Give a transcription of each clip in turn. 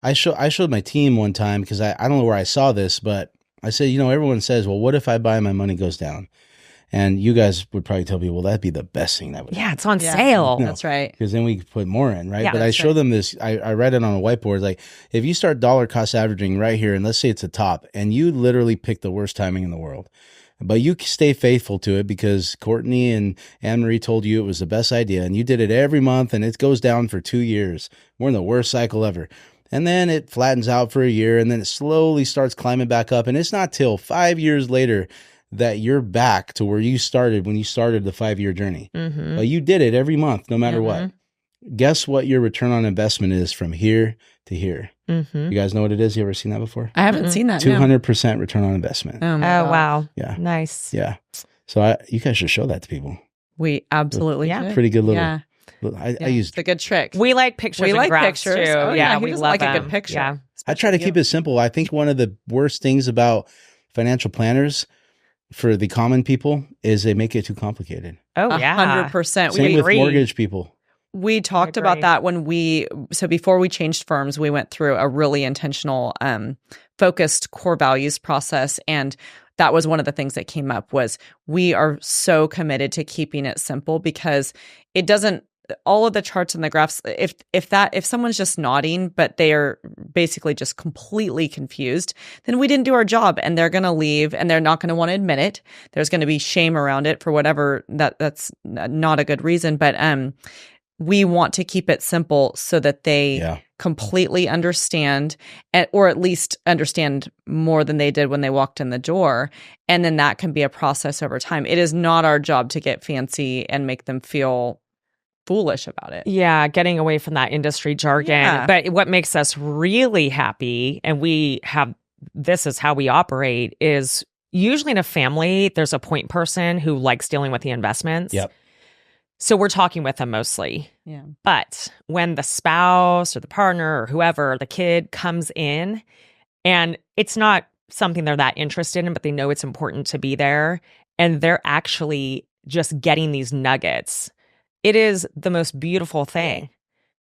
I showed my team one time because I don't know where I saw this, but I said, everyone says, well, what if I buy and my money goes down? And you guys would probably tell me, well, that'd be the best thing that would happen. Yeah, it's on sale. That's right. Because then we could put more in, right? Yeah, but I show them this, I read it on a whiteboard, like if you start dollar cost averaging right here, and let's say it's a top, and you literally pick the worst timing in the world, but you stay faithful to it because Courtney and Anne-Marie told you it was the best idea, and you did it every month, and it goes down for 2 years. We're in the worst cycle ever. And then it flattens out for a year, and then it slowly starts climbing back up. And it's not till 5 years later that you're back to where you started when you started the 5-year journey. Mm-hmm. But you did it every month, no matter what. Guess what your return on investment is from here to here? Mm-hmm. You guys know what it is? You ever seen that before? I haven't seen that. 200% return on investment. Oh, Oh, my God. wow. Yeah. Nice. Yeah. So you guys should show that to people. We absolutely Yeah. should. Pretty good little. Yeah. I used. It's a good trick. We like pictures We and like graphs pictures. too. Oh, yeah, who we doesn't love like a good them. picture? Yeah. I try to keep it simple. I think one of the worst things about financial planners for the common people is they make it too complicated. Oh, yeah. 100%. Same with agree. mortgage people. We talked agree. about that so before we changed firms, we went through a really intentional, focused core values process. And that was one of the things that came up was we are so committed to keeping it simple because it doesn't, all of the charts and the graphs, if someone's just nodding, but they are basically just completely confused, then we didn't do our job and they're going to leave and they're not going to want to admit it. There's going to be shame around it for whatever that's not a good reason. But, we want to keep it simple so that they completely understand, or at least understand more than they did when they walked in the door. And then that can be a process over time. It is not our job to get fancy and make them feel foolish about it. Yeah, getting away from that industry jargon. Yeah. But what makes us really happy, and this is how we operate, is usually in a family, there's a point person who likes dealing with the investments. Yep. So we're talking with them mostly. Yeah. But when the spouse or the partner or whoever, the kid comes in and it's not something they're that interested in, but they know it's important to be there, and they're actually just getting these nuggets, it is the most beautiful thing.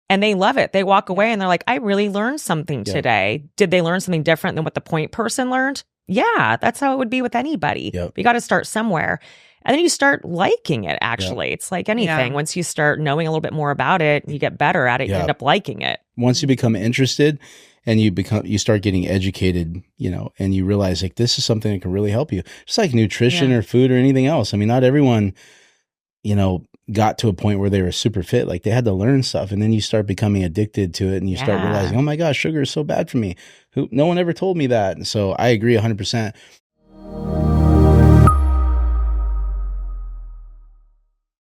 And they love it. They walk away and they're like, I really learned something today. Did they learn something different than what the point person learned? Yeah, that's how it would be with anybody. Yep. You got to start somewhere. And then you start liking it, actually. It's like anything. Yeah. Once you start knowing a little bit more about it, you get better at it, you end up liking it. Once you become interested and you start getting educated, and you realize like this is something that can really help you. Just like nutrition or food or anything else. I mean, not everyone, got to a point where they were super fit. Like they had to learn stuff, and then you start becoming addicted to it, and you start realizing, oh my gosh, sugar is so bad for me. No one ever told me that. And so I agree 100%.